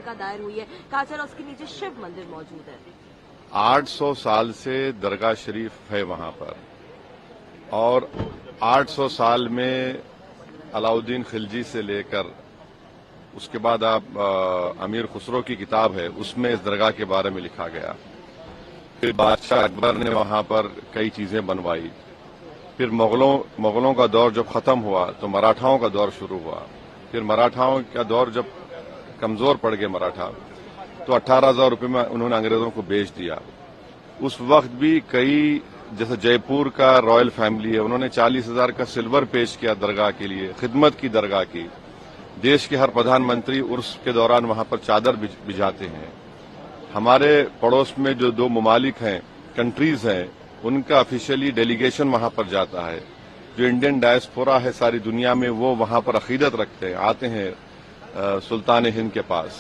याचिका दायर हुई है, कहा जा रहा उसके नीचे शिव मंदिर मौजूद है। 800 साल से दरगाह शरीफ है वहां पर, और 800 साल में अलाउद्दीन खिलजी से लेकर उसके बाद आप अमीर खुसरो की किताब है, उसमें इस दरगाह के बारे में लिखा गया। फिर बादशाह अकबर ने वहां पर कई चीजें बनवाई। फिर मुगलों का दौर जब खत्म हुआ तो मराठाओं का दौर शुरू हुआ। फिर मराठाओं का दौर जब कमजोर पड़ गए मराठा, तो 18,000 रुपये में उन्होंने अंग्रेजों को बेच दिया। उस वक्त भी कई, जैसे जयपुर का रॉयल फैमिली है, उन्होंने 40,000 का सिल्वर पेश किया दरगाह के लिए, खिदमत की दरगाह की। देश के हर प्रधानमंत्री उर्स के दौरान वहां पर चादर बिछाते हैं। हमारे पड़ोस में जो 2 ममालिक हैं, कंट्रीज हैं, उनका ऑफिशियली डेलीगेशन वहां पर जाता है। जो इंडियन डायस्पोरा है सारी दुनिया में, वो वहां पर अकीदत रखते हैं, आते हैं सुल्तान हिंद के पास।